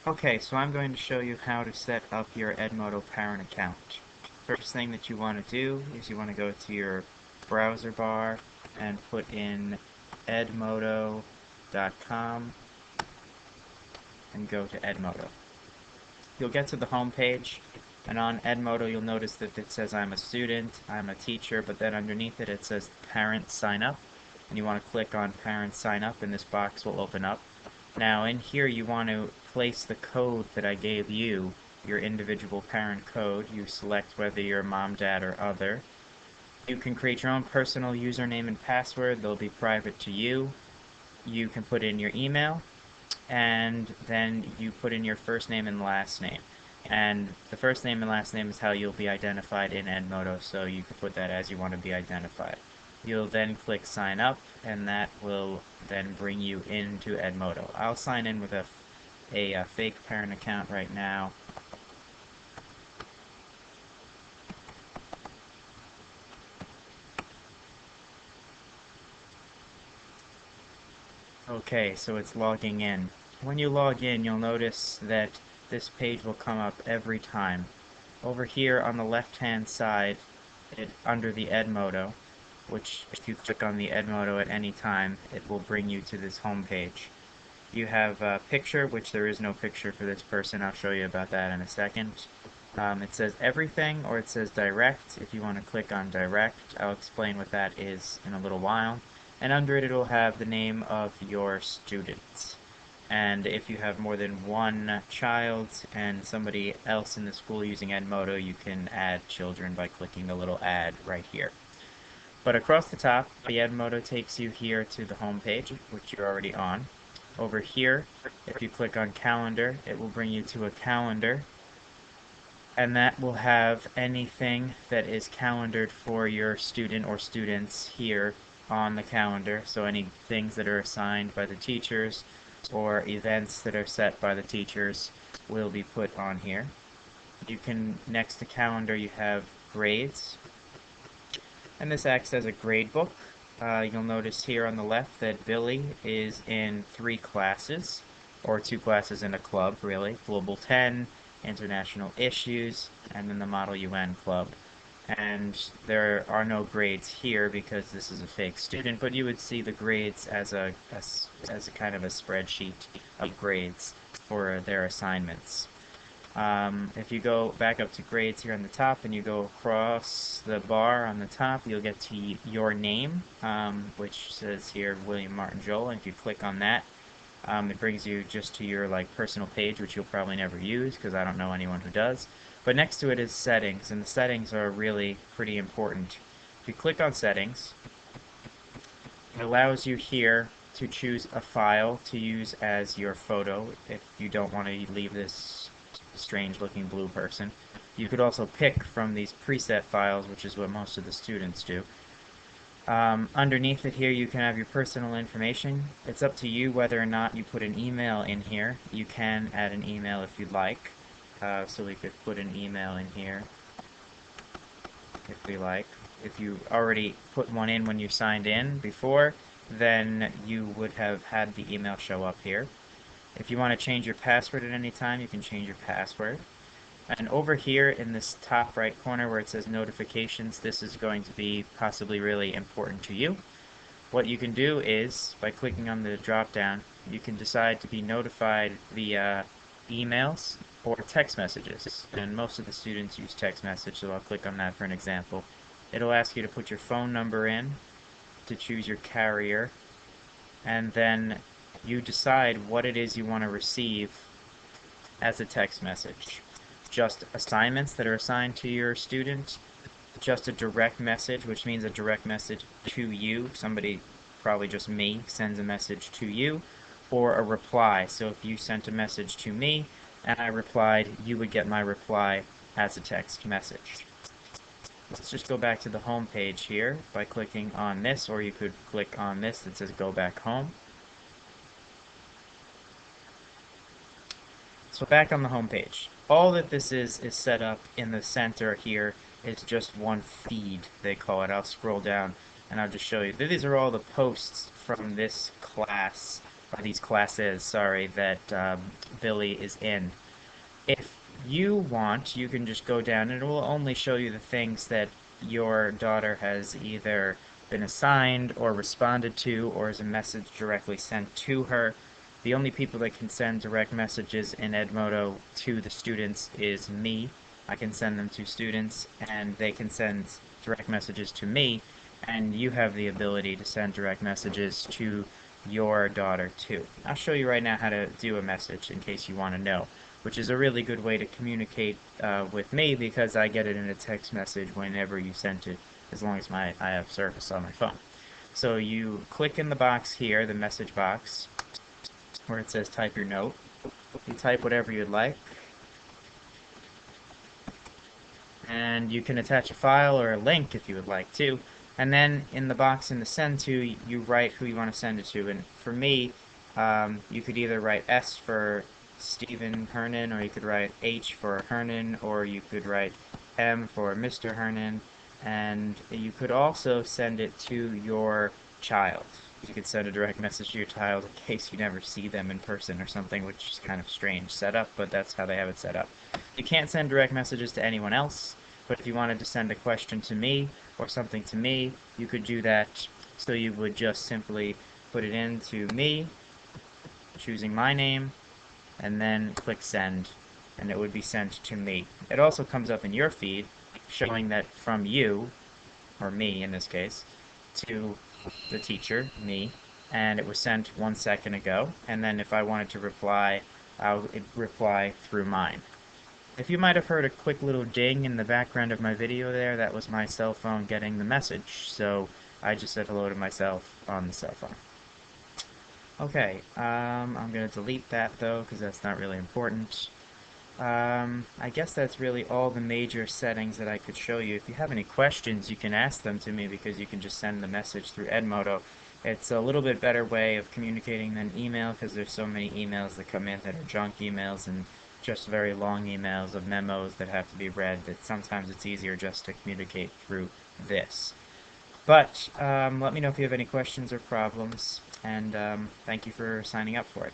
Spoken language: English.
Okay, so I'm going to show you how to set up your Edmodo Parent account. First thing that you want to do is you want to go to your browser bar and put in edmodo.com and go to Edmodo. You'll get to the home page, and on Edmodo you'll notice that it says I'm a student, I'm a teacher, but then underneath it says Parent Sign Up, and you want to click on Parent Sign Up and this box will open up. Now in here you want to place the code that I gave you, your individual parent code. You select whether you're mom, dad, or other. You can create your own personal username and password. They'll be private to you. You can put in your email, and then you put in your first name and last name. And the first name and last name is how you'll be identified in Edmodo, so you can put that as you want to be identified. You'll then click sign up, and that will then bring you into Edmodo. I'll sign in with a fake parent account right now. Okay, so it's logging in. When you log in, you'll notice that this page will come up every time. Over here on the left-hand side, under the Edmodo, which if you click on the Edmodo at any time, it will bring you to this home page. You have a picture, which there is no picture for this person. I'll show you about that in a second. It says everything, or it says direct. If you want to click on direct, I'll explain what that is in a little while. And under it, it'll have the name of your students. And if you have more than one child and somebody else in the school using Edmodo, you can add children by clicking the little add right here. But across the top, the Edmodo takes you here to the home page, which you're already on. Over here, if you click on calendar, it will bring you to a calendar, and that will have anything that is calendared for your student or students here on the calendar. So any things that are assigned by the teachers or events that are set by the teachers will be put on here. You can, next to calendar, you have grades, and this acts as a grade book. You'll notice here on the left that Billy is in 3 classes, or 2 classes in a club, really. Global 10, International Issues, and then the Model UN Club. And there are no grades here because this is a fake student, but you would see the grades as a kind of a spreadsheet of grades for their assignments. If you go back up to grades here on the top and you go across the bar on the top, you'll get to your name, which says here William Martin Joel. And if you click on that, it brings you just to your personal page, which you'll probably never use because I don't know anyone who does. But next to it is settings, and the settings are really pretty important. If you click on settings, it allows you here to choose a file to use as your photo if you don't want to leave this strange looking blue person. You could also pick from these preset files, which is what most of the students do. Underneath it here you can have your personal information. It's up to you whether or not you put an email in here. You can add an email if you'd like. So we could put an email in here if we like. If you already put one in when you signed in before, then you would have had the email show up here. If you want to change your password at any time, you can change your password. And over here in this top right corner where it says notifications, this is going to be possibly really important to you. What you can do is, by clicking on the drop down, you can decide to be notified via emails or text messages. And most of the students use text message, so I'll click on that for an example. It'll ask you to put your phone number in, to choose your carrier, and then you decide what it is you want to receive as a text message. Just assignments that are assigned to your student, just a direct message, which means a direct message to you. Somebody, probably just me, sends a message to you, or a reply. So if you sent a message to me and I replied, you would get my reply as a text message. Let's just go back to the home page here by clicking on this, or you could click on this that says go back home. So back on the home page, all that this is set up in the center here is just one feed, they call it. I'll scroll down and I'll just show you. These are all the posts from this class or these classes, sorry, that Billy is in. If you want, you can just go down and it will only show you the things that your daughter has either been assigned or responded to, or as a message directly sent to her. The only people that can send direct messages in Edmodo to the students is me. I can send them to students, and they can send direct messages to me, and you have the ability to send direct messages to your daughter too. I'll show you right now how to do a message in case you want to know, which is a really good way to communicate with me because I get it in a text message whenever you send it, as long as I have service on my phone. So you click in the box here, the message box, where it says type your note. You type whatever you'd like, and you can attach a file or a link if you would like to. And then in the box in the send to, you write who you want to send it to. And for me, you could either write S for Stephen Hernan, or you could write H for Hernan, or you could write M for Mr. Hernan. And you could also send it to your child. You could send a direct message to your child in case you never see them in person or something, which is kind of strange setup, but that's how they have it set up. You can't send direct messages to anyone else, but if you wanted to send a question to me or something to me, you could do that. So you would just simply put it into me, choosing my name, and then click send, and it would be sent to me. It also comes up in your feed, showing that from you, or me in this case, to the teacher, me, and it was sent 1 second ago, and then if I wanted to reply, I would reply through mine. If you might have heard a quick little ding in the background of my video there, that was my cell phone getting the message, so I just said hello to myself on the cell phone. Okay, I'm going to delete that though, because that's not really important. I guess that's really all the major settings that I could show you. If you have any questions, you can ask them to me because you can just send the message through Edmodo. It's a little bit better way of communicating than email because there's so many emails that come in that are junk emails and just very long emails of memos that have to be read, that sometimes it's easier just to communicate through this. But let me know if you have any questions or problems, and thank you for signing up for it.